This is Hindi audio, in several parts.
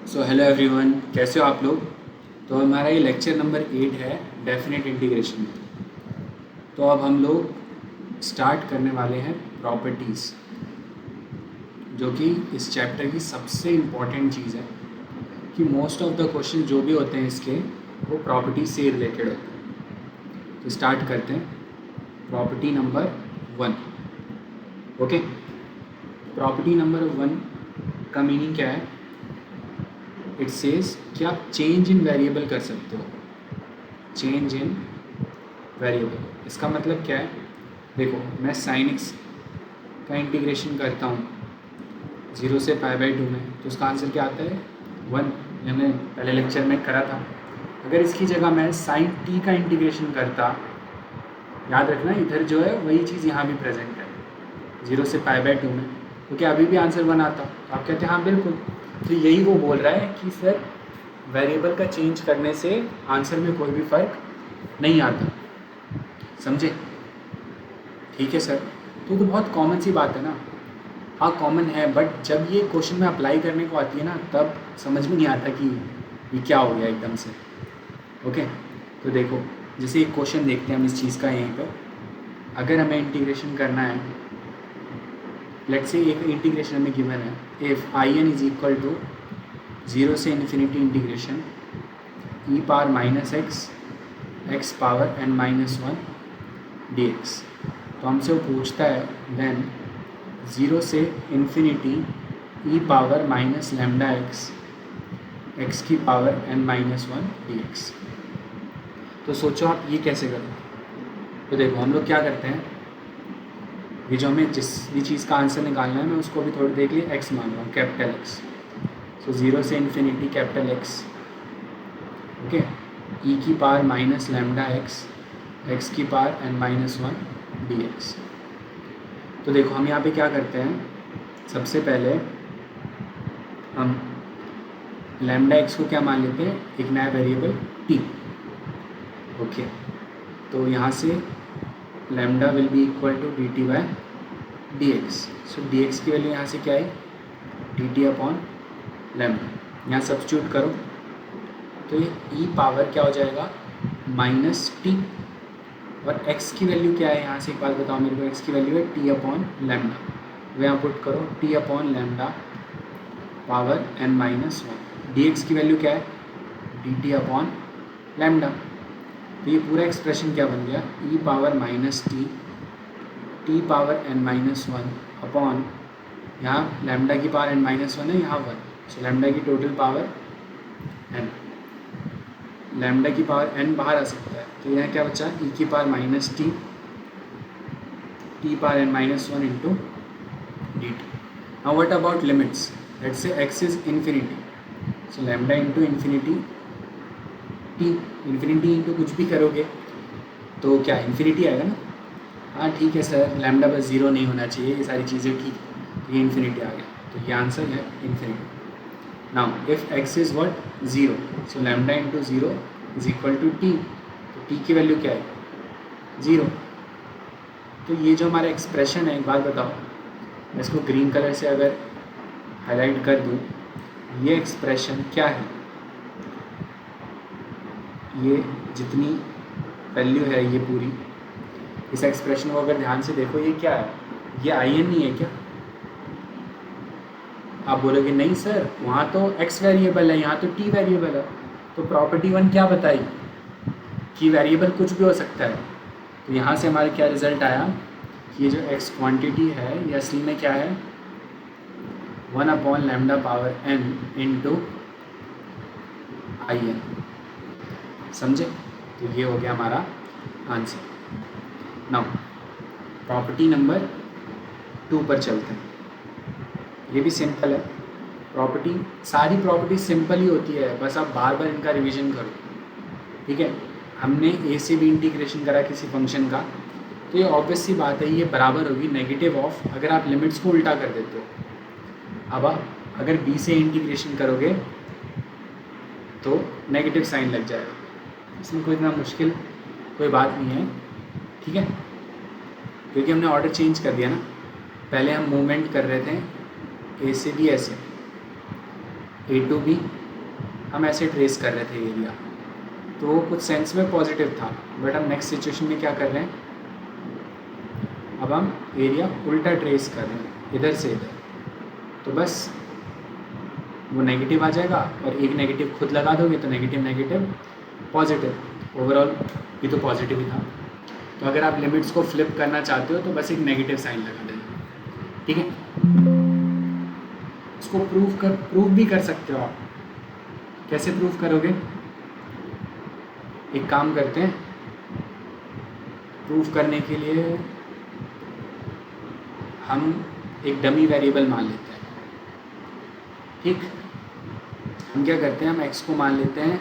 सो हेलो एवरीवन, कैसे हो आप लोग। तो हमारा ये लेक्चर नंबर 8 है डेफिनेट इंटीग्रेशन। तो अब हम लोग स्टार्ट करने वाले हैं प्रॉपर्टीज़, जो कि इस चैप्टर की सबसे इम्पॉर्टेंट चीज़ है कि मोस्ट ऑफ द क्वेश्चन जो भी होते हैं इसके वो प्रॉपर्टी से रिलेटेड होते हैं। तो स्टार्ट करते हैं property number 1। Okay, property number 1 का मीनिंग क्या है। इट सेज कि आप चेंज इन वेरिएबल कर सकते हो। चेंज इन वेरिएबल इसका मतलब क्या है। देखो, मैं साइन एक्स का इंटीग्रेशन करता हूँ 0 से π/2 में, तो उसका आंसर क्या आता है 1। मैंने पहले लेक्चर में करा था। अगर इसकी जगह मैं साइन टी का इंटीग्रेशन करता, याद रखना इधर जो है वही चीज़ यहाँ भी प्रेजेंट है 0 से π/2 में, तो क्या अभी भी आंसर 1 आता। तो आप कहते हैं हाँ बिल्कुल। तो यही वो बोल रहा है कि सर वेरिएबल का चेंज करने से आंसर में कोई भी फ़र्क नहीं आता। समझे? ठीक है सर। तो बहुत कॉमन सी बात है ना। हाँ कॉमन है, बट जब ये क्वेश्चन में अप्लाई करने को आती है ना तब समझ में नहीं आता कि ये क्या हो गया एकदम से। ओके, तो देखो जैसे एक क्वेश्चन देखते हैं हम इस चीज़ का यहीं पर। अगर हमें इंटीग्रेशन करना है, लेट्स से एक इंटीग्रेशन हमें गिवन है if i n is equal to 0 से infinity integration e⁻x x power n-1 dx। तो हमसे वो पूछता है देन 0 से इन्फिनिटी e⁻−λx x की पावर n-1 dx। तो सोचो आप ये कैसे करो। तो देखो हम लोग क्या करते हैं, ये जो हमें जिस भी चीज़ का आंसर निकालना है मैं उसको भी थोड़ी देख लिए x मान रहा हूँ, कैपिटल X। सो 0 से infinity capital X, okay, e⁻−λx x की पावर n-1 dx। तो देखो हम यहाँ पे क्या करते हैं, सबसे पहले हम लैम्डा x को क्या मान लेते हैं, एक नया वेरिएबल t। ओके, तो यहाँ से lambda will be equal to dt/dx। So dx की वैल्यू यहाँ से क्या है dt/लैम्डा। यहाँ सब्स्टिट्यूट करो तो ये e पावर क्या हो जाएगा -t, और x की वैल्यू क्या है, यहाँ से एक बात बताओ मेरे को, x की वैल्यू है t/लैम्डा। वो यहाँ पुट करो t/लैम्डा पावर n-1। dx की वैल्यू क्या है dt/लैम्डा। तो ये पूरा एक्सप्रेशन क्या बन गया e⁻−t t/n-1 अपॉन, यहाँ लैम्डा की पावर n-1 है, यहाँ 1। सो लैम्डा की टोटल पावर n, लैम्डा की पावर n बाहर आ सकता है, तो यहाँ क्या बचा e⁻−t t/n-1 into dt। Now what about limits, let's say x is infinity, so lambda into infinity t, infinity into कुछ भी करोगे तो क्या इन्फिनिटी आएगा ना। हाँ ठीक है सर, लैम्डा बस 0 नहीं होना चाहिए, ये सारी चीज़ें ठीक, ये इन्फिनिटी आ गया, तो ये आंसर है infinity. Now if x is what 0, so lambda into 0 is equal to t। तो t की वैल्यू क्या है 0। तो ये जो हमारा एक्सप्रेशन है, एक बात बताओ, मैं इसको ग्रीन कलर से अगर हाईलाइट कर दूँ, ये एक्सप्रेशन क्या है, ये जितनी वैल्यू है ये पूरी, इस एक्सप्रेशन को अगर ध्यान से देखो, ये क्या है, ये आई एन नहीं है क्या। आप बोलोगे नहीं सर वहाँ तो x वेरिएबल है, यहाँ तो t वेरिएबल है। तो प्रॉपर्टी 1 क्या बताई कि वेरिएबल कुछ भी हो सकता है। तो यहाँ से हमारा क्या रिज़ल्ट आया कि ये जो x क्वांटिटी है ये असली में क्या है 1/λ power n into I N. समझे? तो ये हो गया हमारा आंसर। नाउ प्रॉपर्टी नंबर 2 पर चलते हैं। ये भी सिंपल है प्रॉपर्टी, सारी प्रॉपर्टी सिंपल ही होती है, बस आप बार बार इनका रिवीजन करो। ठीक है, हमने a से b इंटीग्रेशन करा किसी फंक्शन का, तो ये ऑब्वियस सी बात है ये बराबर होगी नेगेटिव ऑफ, अगर आप लिमिट्स को उल्टा कर देते हो। अब आप अगर b से इंटीग्रेशन करोगे तो नेगेटिव साइन लग जाएगा, इसमें कोई इतना मुश्किल कोई बात नहीं है। ठीक है, क्योंकि हमने ऑर्डर चेंज कर दिया ना, पहले हम मूवमेंट कर रहे थे ए से बी ऐसे, ए टू बी, हम ऐसे ट्रेस कर रहे थे एरिया, तो वो कुछ सेंस में पॉजिटिव था, बट हम नेक्स्ट सिचुएशन में क्या कर रहे हैं, अब हम एरिया उल्टा ट्रेस कर रहे हैं, इधर से इधर, तो बस वो नेगेटिव आ जाएगा और एक नेगेटिव खुद लगा दोगे तो नेगेटिव नेगेटिव पॉजिटिव, ओवरऑल ये तो पॉजिटिव ही था। तो अगर आप लिमिट्स को फ्लिप करना चाहते हो तो बस एक नेगेटिव साइन लगा देना, ठीक है। इसको प्रूव भी कर सकते हो आप। कैसे प्रूव करोगे, एक काम करते हैं, प्रूव करने के लिए हम एक डमी वेरिएबल मान लेते हैं, ठीक। हम क्या करते हैं, हम x को मान लेते हैं,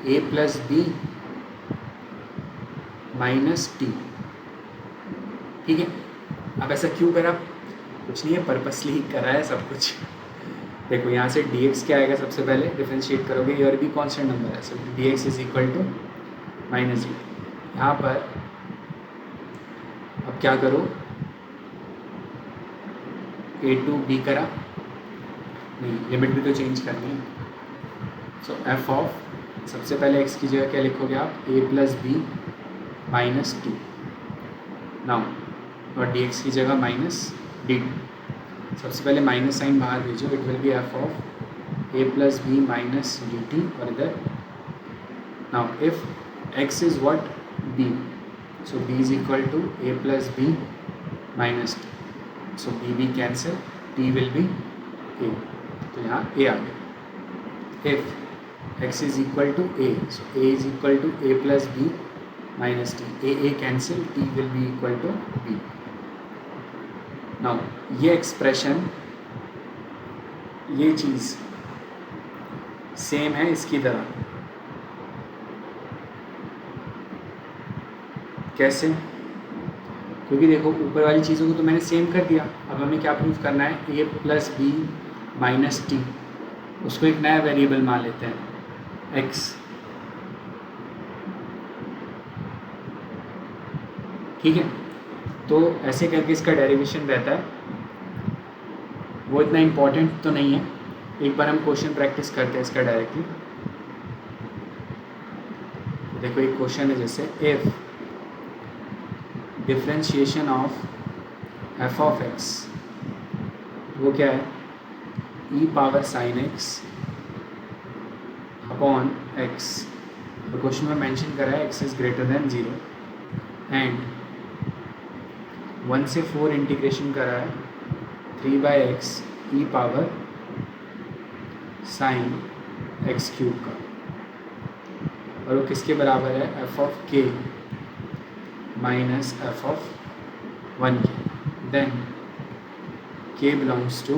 a plus b minus t, ठीक है। अब ऐसा क्यों करा, कुछ नहीं है, पर्पसली करा है सब कुछ। देखो यहाँ से dx क्या आएगा, सबसे पहले डिफरेंशिएट करोगे, ये और भी कांस्टेंट नंबर है, so dx is equal to minus d. यहाँ पर अब क्या करो, ए टू बी करा, नहीं लिमिट भी तो चेंज करनी है। सो एफ ऑफ, सबसे पहले x की जगह क्या लिखोगे आप, a plus b minus t, now और dx की जगह माइनस डी। सबसे पहले माइनस साइन बाहर भेजो, it will be f of a plus b minus d t, और इधर now if x is what, b, so b is equal to a plus b minus t, so b cancel, t will be a, तो यहाँ a आ गया। if x is equal to a, so a is equal to a plus b minus t, a cancel, t will be equal to b। now ये एक्सप्रेशन, ये चीज़ सेम है इसकी तरह, कैसे, क्योंकि देखो ऊपर वाली चीज़ों को तो मैंने सेम कर दिया, अब हमें क्या प्रूव करना है, a plus b minus t, उसको एक नया वेरिएबल मान लेते हैं x, ठीक है। तो ऐसे करके इसका डेरिवेशन रहता है, वो इतना इम्पोर्टेंट तो नहीं है, एक बार हम क्वेश्चन प्रैक्टिस करते हैं इसका डायरेक्टली। देखो एक क्वेश्चन है जैसे, if differentiation of F of X, वो क्या है, E power sine X upon X, तो क्वेश्चन में मेंशन करा है x is greater than 0 and 1 से 4 इंटीग्रेशन करा है 3/x E power sine X cube का, और वो किसके बराबर है, F of K minus F of 1 के, देन के बिलोंग्स टू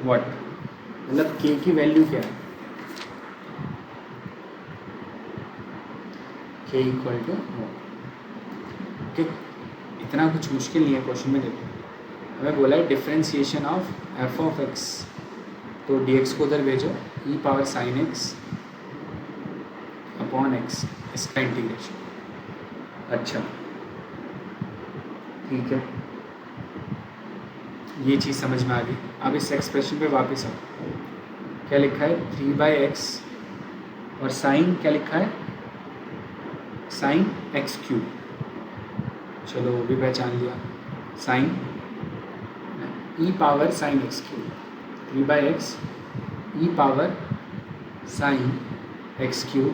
व्हाट, मतलब के की वैल्यू क्या है, के इक्वल टू ओके। इतना कुछ मुश्किल नहीं है क्वेश्चन में। देखो हमें बोला है differentiation of F of X, तो डी एक्स को उधर भेजो, E power sine X upon X, इसका इंटीग्रेशन। अच्छा ठीक है, ये चीज़ समझ में आ गई। अब इस एक्सप्रेशन पे वापस आओ, क्या लिखा है 3/x और साइन क्या लिखा है, साइन एक्स क्यूब, चलो वो भी पहचान लिया, sine E power sine X cube, 3/x E power sine X cube.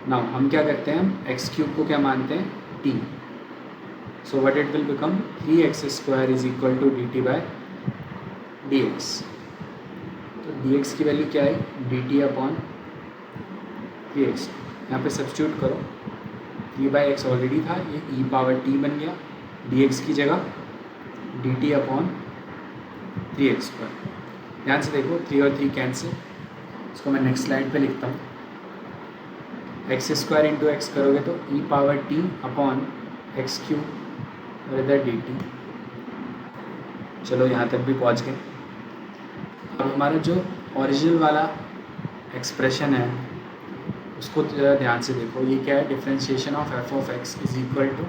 Now हम क्या करते हैं, हम एक्स क्यूब को क्या मानते हैं, t, so what it will become 3x² is equal to dt/dx। तो dx की वैल्यू क्या है, dt अपॉन 3x, यहाँ पे सब्स्टिट्यूट करो, 3/x ऑलरेडी था, ये ई पावर टी बन गया, dx की जगह dt अपॉन 3x²। ध्यान से देखो 3 और 3 कैंसिल, इसको मैं नेक्स्ट स्लाइड पे लिखता हूँ, x² इंटू एक्स करोगे तो E power T upon X cube और इधर dt। चलो यहाँ तक भी पहुँच गए। अब हमारा जो ओरिजिनल वाला एक्सप्रेशन है उसको ज़रा ध्यान से देखो। ये क्या है, differentiation of F of x is equal to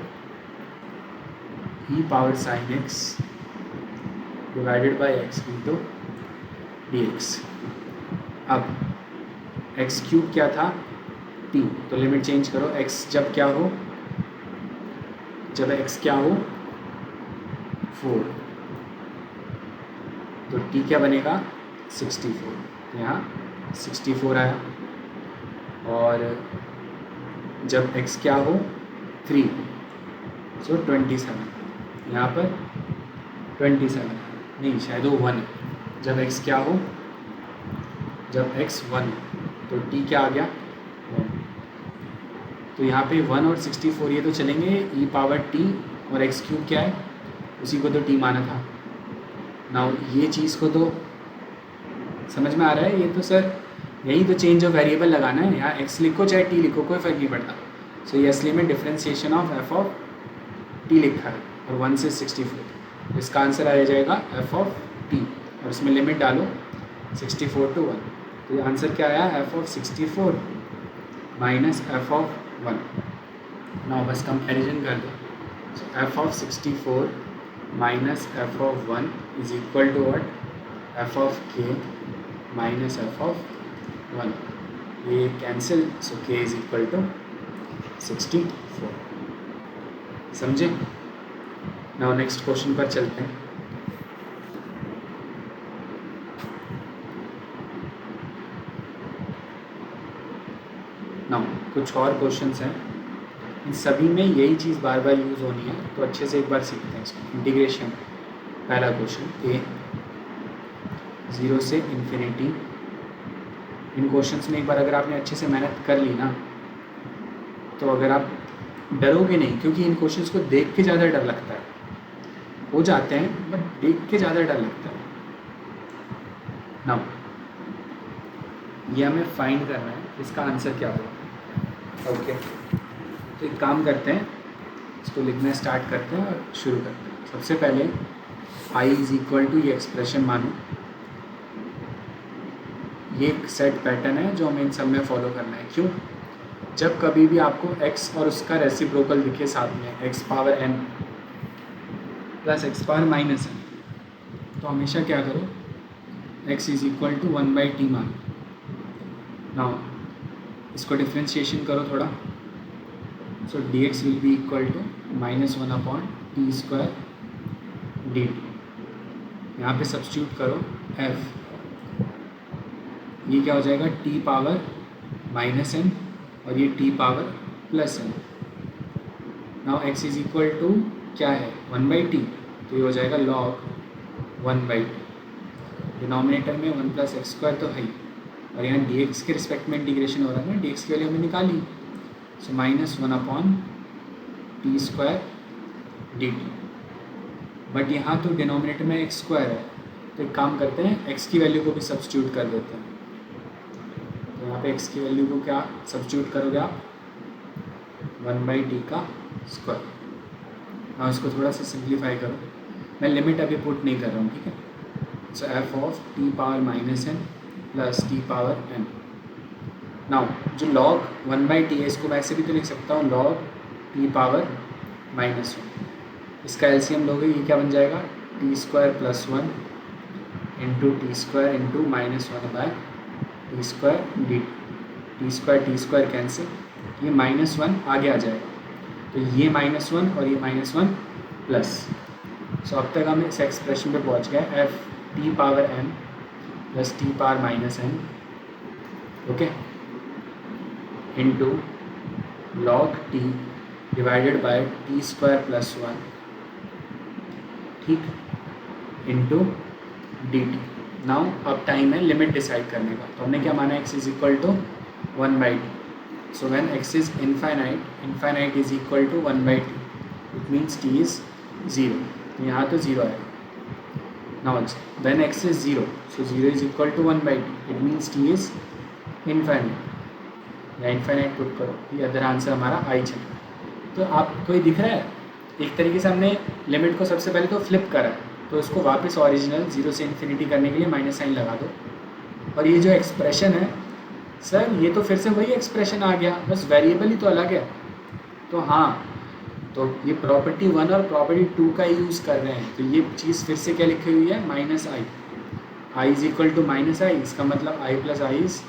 e power sine x divided by x into D x. अब एक्स क्यूब क्या था, टी, तो लिमिट चेंज करो। एक्स जब क्या हो, जब एक्स क्या हो 4, तो टी क्या बनेगा 64, तो यहाँ 64 आया। और जब x क्या हो 3, सो 27, यहाँ पर 27 नहीं, शायद वो 1 है। जब x क्या हो, जब x 1 तो t क्या आ गया 1। तो यहाँ पे 1 और 64 ये तो चलेंगे, e पावर t और x क्यूब क्या है, उसी को तो t माना था ना। ये चीज़ को तो समझ में आ रहा है। ये तो सर यही तो चेंज ऑफ वेरिएबल लगाना है, यहाँ x लिखो चाहे t लिखो कोई फ़र्क नहीं पड़ता। सो ये असली में differentiation of f of t लिखा है और 1 से 64, इसका आंसर आ जाएगा f ऑफ t, और इसमें लिमिट डालो 64 to 1। तो ये आंसर क्या आया, f of 64 minus f of 1। ना बस कंपैरिजन कर दो। So f of 64 minus f of 1 is equal to what, f of k minus f of 1। ये cancel, so k is equal to 64। समझे। नाउ नेक्स्ट क्वेश्चन पर चलते हैं। नाउ कुछ और क्वेश्चंस हैं, इन सभी में यही चीज़ बार बार यूज़ होनी है, तो अच्छे से एक बार सीखते हैं इसको। इंटीग्रेशन, पहला क्वेश्चन ए 0 से इन्फिनिटी। इन क्वेश्चंस में एक बार अगर आपने अच्छे से मेहनत कर ली ना, तो अगर आप डरोगे नहीं, क्योंकि इन क्वेश्चंस को देख के ज़्यादा डर लगता है, हो जाते हैं बट देख के ज़्यादा डर लगता है। नाउ ये हमें फाइंड करना है, इसका आंसर क्या होगा। ओके, तो एक काम करते हैं, इसको लिखना स्टार्ट करते हैं और शुरू करते हैं। सबसे पहले i इज इक्वल टू, ये एक्सप्रेशन मानो, ये एक सेट पैटर्न है जो हमें इन सब में फॉलो करना है। क्यों, जब कभी भी आपको x और उसका रेसिप्रोकल दिखे साथ में, x power n plus x power minus n, तो हमेशा क्या करो, x is equal to 1/t मानो। नाउ इसको डिफ्रेंशिएशन करो थोड़ा, so dx will be equal to -1/t² dt। यहाँ पे सब्स्टिट्यूट करो f, ये क्या हो जाएगा t पावर -n और ये t power +n। Now x is equal to क्या है 1/t, तो ये हो जाएगा log 1/t। डिनोमिनेटर में 1 + x² तो है ही, और यहाँ dx के रिस्पेक्ट में इंटीग्रेशन हो रहा है ना, dx की वैल्यू हमने निकाली, सो -1/t² dt। बट यहाँ तो डिनोमिनेटर में x² है, तो एक काम करते हैं x की वैल्यू को भी सब्स्टिट्यूट कर देते हैं। तो यहाँ पे x की वैल्यू को क्या सब्स्टिट्यूट करोगे आप, 1/t²। हाँ, इसको थोड़ा सा सिंप्लीफाई करो, मैं लिमिट अभी पुट नहीं कर रहा हूँ, ठीक है। सो f of t power -n plus t power n। Now जो log 1/t है, इसको वैसे भी तो लिख सकता हूँ log t पावर -1। इसका एलसीएम लोगे, ये क्या बन जाएगा t² + 1 into t² into -1/t² dt। t² cancel, ये -1 आगे आ जाएगा, तो ये -1 और ये -1 प्लस। सो अब तक हम इस एक्सप्रेशन पे पहुंच गए, f t power n plus t power -n, okay, into log t divided by t² + 1, ठीक, इंटू dt। नाउ अब टाइम है लिमिट डिसाइड करने का, तो हमने क्या माना, x is equal to 1/t। So when x is infinite is equal to 1/t, it means t is 0, तो यहाँ तो 0 है। Now when x is 0, so 0 is equal to 1/t, it means t is infinite. या इनफाइनाइट पुट करो, ये अदर आंसर हमारा आई चला। तो आपको ये दिख रहा है, एक तरीके से हमने लिमिट को सबसे पहले तो फ्लिप करा है, तो इसको वापस ओरिजिनल 0 से इन्फिनिटी करने के लिए माइनस साइन लगा दो, और ये जो एक्सप्रेशन है सर ये तो फिर से वही एक्सप्रेशन आ गया, बस वेरिएबल ही तो अलग है। तो हाँ, तो ये प्रॉपर्टी 1 और प्रॉपर्टी 2 का यूज़ कर रहे हैं, तो ये चीज़ फिर से क्या लिखी हुई है, minus I is equal to minus I, इसका मतलब I plus I is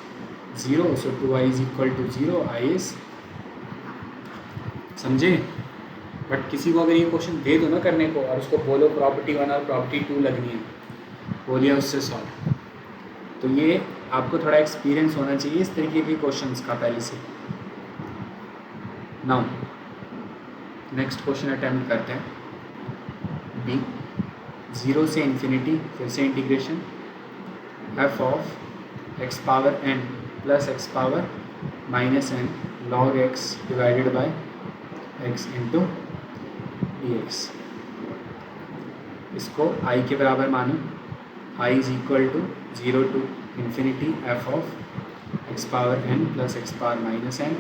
0, so 2i is equal to 0, I is, समझे। बट किसी को अगर ये क्वेश्चन दे दो ना करने को और उसको बोलो प्रॉपर्टी 1 और प्रॉपर्टी 2 लगनी है, बोलिए उससे सॉल्व, तो ये आपको थोड़ा एक्सपीरियंस होना चाहिए इस तरीके के क्वेश्चंस का पहले से। नाउ नेक्स्ट क्वेश्चन अटेम्प्ट करते हैं। बी 0 से इन्फिनिटी, फिर से integration F of X power N plus X power minus N log X divided by X into D X. इसको आई के बराबर मानो, I is equal to 0 to infinity F of X power N plus X power minus N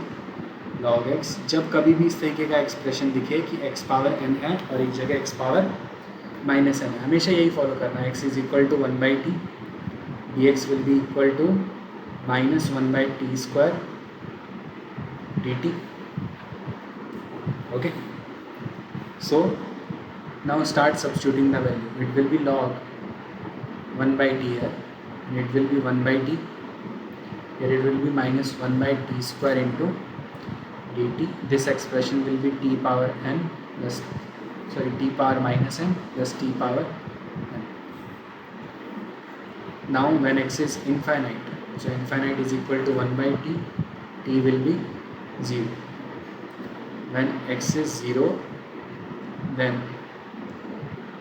log X. जब कभी भी इस तरीके का एक्सप्रेशन दिखे कि एक्स पावर एन है और एक जगह एक्स पावर माइनस एन है, हमेशा यही फॉलो करना है। X is equal to 1/t, d x will be equal to minus 1/t square d t. Okay, so now start substituting the value. It will be log 1/t here, and it will be 1/t here, it will be minus 1/t square into dt. This expression will be t power n plus, sorry, t power minus n plus t power n. Now when x is infinite, so infinite is equal to 1/t, t will be 0. When x is 0, then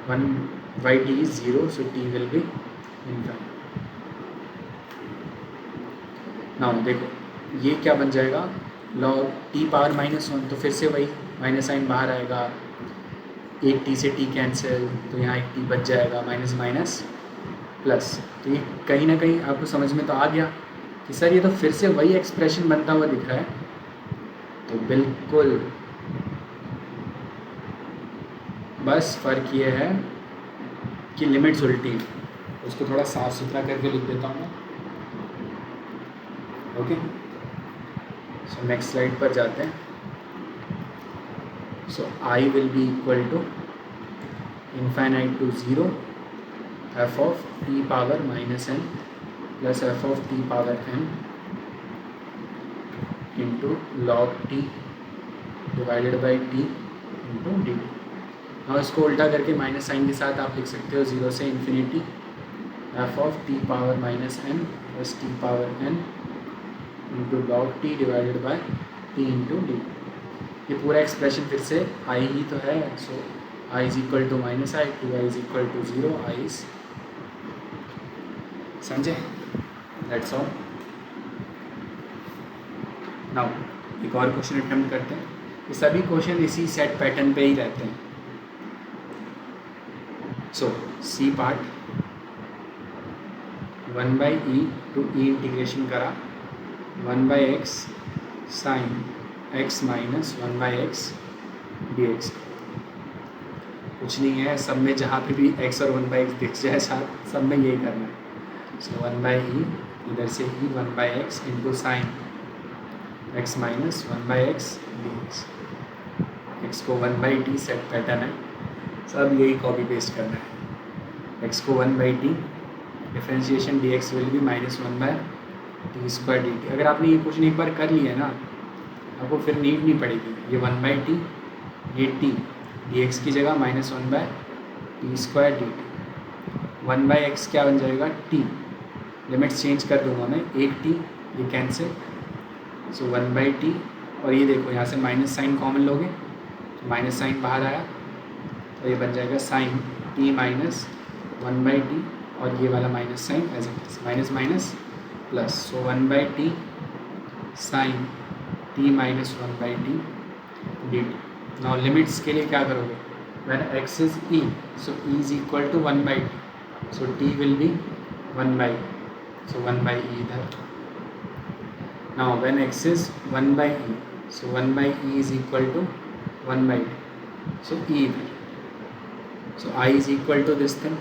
1/t is 0, so t will be infinite. Now देखो ये क्या बन जाएगा, log t पावर -1, तो फिर से वही माइनस साइन बाहर आएगा, एक t से t कैंसिल, तो यहाँ एक t बच जाएगा, माइनस माइनस प्लस। तो ये कहीं ना कहीं आपको समझ में तो आ गया कि सर ये तो फिर से वही एक्सप्रेशन बनता हुआ दिख रहा है। तो बिल्कुल, बस फ़र्क ये है कि लिमिट्स उल्टी हैं। उसको थोड़ा साफ सुथरा करके लिख देता हूँ मैं। ओके, सो नेक्स्ट स्लाइड पर जाते हैं। So I will be equal to infinite to 0 F of T power minus N plus F of T power N into log T divided by T into D. और इसको उल्टा करके माइनस साइन के साथ आप लिख सकते हो 0 से infinity F of T power minus N plus T power N into log T divided by T into D. ये पूरा एक्सप्रेशन फिर से आई ही तो है, so I is equal to minus I, 2i is equal to 0, I is, समझे, दैट्स ऑल। नाउ एक और क्वेश्चन अटेम्प्ट करते हैं। ये सभी क्वेश्चन इसी सेट पैटर्न पे ही रहते हैं। So C part 1/e to e integration करा 1/x sign x minus 1/x dx। कुछ नहीं है, सब में जहाँ पे भी x और 1/x दिख जाए साथ, सब में यही करना है। सो 1/e, इधर से e 1/x into sine x minus 1/x dx। x को 1/t सेट पैटर्न है, सब यही कॉपी पेस्ट करना है। x को 1/t, डिफरेंशिएशन dx विल भी माइनस 1/t स्क्वायर dt। अगर आपने ये क्वेश्चन एक बार कर लिया ना, आपको फिर नीड नहीं पड़ेगी। ये 1/t, ये t, dx की जगह minus 1/t square dt। 1/x क्या बन जाएगा, t, लिमिट्स चेंज कर दूंगा मैं, एक t, ये कैंसिल, सो 1/t, और ये देखो यहाँ से माइनस साइन कॉमन लोगे, तो माइनस साइन बाहर आया, तो ये बन जाएगा साइन t माइनस 1/t, और ये वाला minus sign as it is, minus minus plus, so 1/t sine t minus 1/t dt। Now limits के लिए क्या करोगे, when x is e, so e is equal to 1/t, so t will be 1/e, so 1/e इधर। Now when x is 1/e, so 1/e is equal to 1/t, so e इधर, so i is equal to this thing.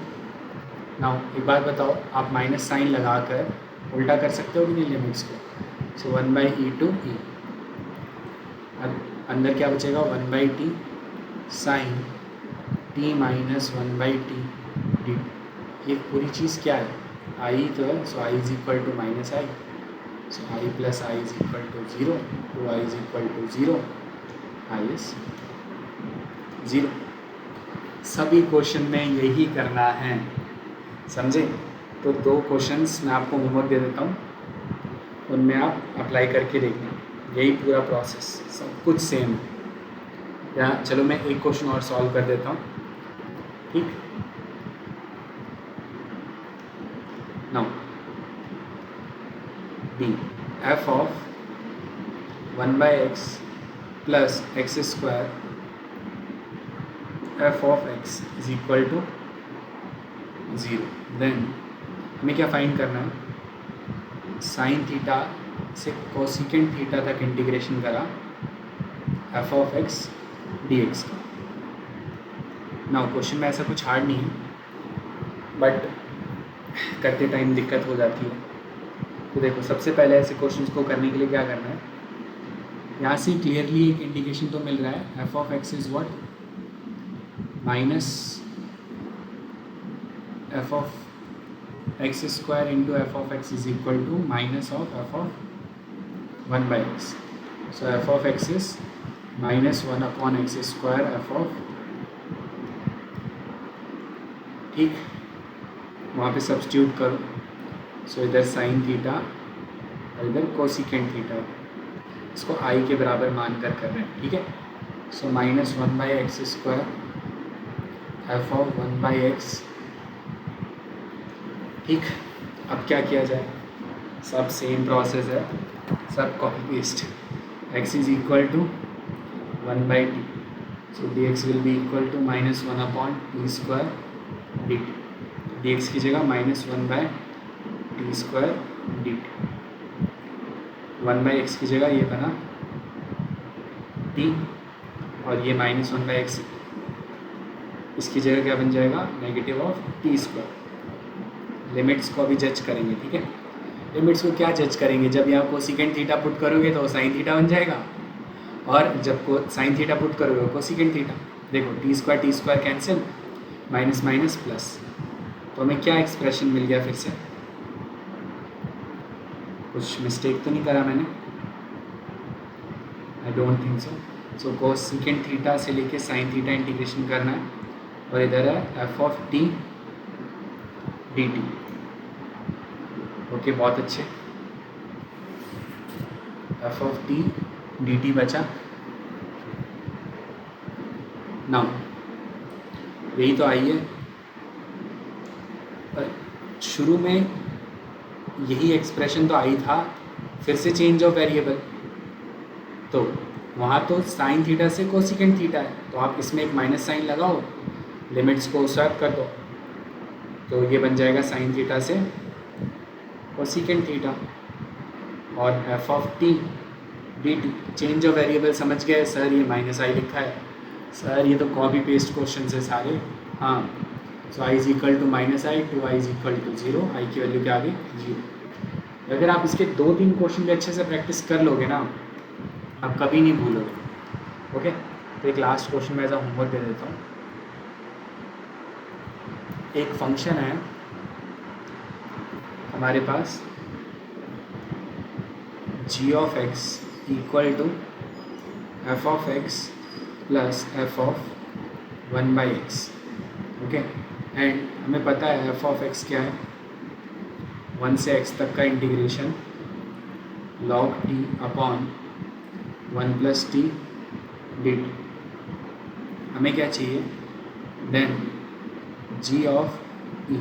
Now एक बात बताओ, आप माइनस साइन लगाकर उल्टा कर सकते हो कि नहीं लिमिट्स को, सो 1/e टू ई, अंदर क्या बचेगा 1/t sine t minus 1/t D. ये पूरी चीज़ क्या है, आई तो है, so I is equal to minus I, so I plus I is equal to 0, two I is equal to 0, I is 0। सभी क्वेश्चन में यही करना है, समझे? तो 2 क्वेश्चंस मैं आपको होमवर्क दे देता हूँ, उनमें आप अप्लाई करके देखना, यही पूरा प्रोसेस, सब कुछ सेम है। या चलो मैं एक क्वेश्चन और सॉल्व कर देता हूँ, ठीक? Now b f of 1/x plus x square f of x is equal to 0। Then हमें क्या फाइंड करना है, साइन थीटा से कोसिकेंट थीटा तक इंटीग्रेशन करा f of x d x का। नाउ क्वेश्चन में ऐसा कुछ हार्ड नहीं है, बट करते टाइम दिक्कत हो जाती है। तो देखो, सबसे पहले ऐसे क्वेश्चंस को करने के लिए क्या करना है, यहाँ से क्लियरली एक इंडिकेशन तो मिल रहा है, F of x is what, minus F of x square into f of x is equal to minus of F of 1/x। So f of x is minus 1/x square f of, ठीक, वहाँ पे सब्स्टिट्यूट करो। सो इधर साइन थीटा और इधर कोसिकेंट थीटा, इसको आई के बराबर मान कर रहे हैं, ठीक है? So minus 1/x square f of 1/x, ठीक। अब क्या किया जाए, सब सेम प्रोसेस है, सब copy paste. x is equal to 1/t, so dx will be equal to minus 1/t square dt, dx की जगह minus 1/t square dt, 1/x की जगह ये बना t, और ये माइनस 1/x, इसकी जगह क्या बन जाएगा, negative of t square. Limits को अभी जज करेंगे, ठीक है? लिमिट्स को क्या जज करेंगे, जब यहाँ कोसिकेंट थीटा पुट करोगे तो साइन थीटा बन जाएगा, और जब को साइन थीटा पुट करोगे कोसिकेंट थीटा। देखो T square cancel, minus minus plus, तो हमें क्या एक्सप्रेशन मिल गया फिर से, कुछ मिस्टेक तो नहीं करा मैंने, I don't think so. So cosecant theta से लेके साइन थीटा इंटीग्रेशन करना है, और इधर है F of T D t. Okay, बहुत अच्छे, F of T D T बचा। नाउ यही तो आई है, पर शुरू में यही एक्सप्रेशन तो आई था, फिर से चेंज ऑफ वेरिएबल, तो वहाँ तो साइन थीटा से कोसिकेंट थीटा है, तो आप इसमें एक माइनस साइन लगाओ, लिमिट्स को स्वैप कर दो, तो ये बन जाएगा साइन थीटा से कोसिकेंट थीटा, और F of T D T. Change of variable समझ गए सर, ये माइनस आई लिखा है सर, ये तो कॉपी पेस्ट क्वेश्चन है सारे। हाँ, so I is equal to minus I, two I is equal to 0, I की वैल्यू क्या आ गई 0। अगर आप इसके 2-3 क्वेश्चन भी अच्छे से प्रैक्टिस कर लोगे ना, आप कभी नहीं भूलोगे। ओके, तो एक लास्ट क्वेश्चन में एज अ होमवर्क दे देता हूँ। एक फंक्शन है हमारे पास g of x equal to f of x plus F of 1/x, okay, and हमें पता है एफ ऑफ x क्या है, 1 से x तक का integration log t upon 1 plus t dt। हमें क्या चाहिए, देन g ऑफ e।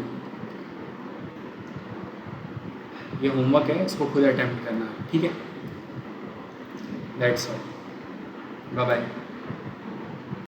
ये होमवर्क है, इसको खुद अटेम्प्ट करना है, ठीक है? That's all, bye bye.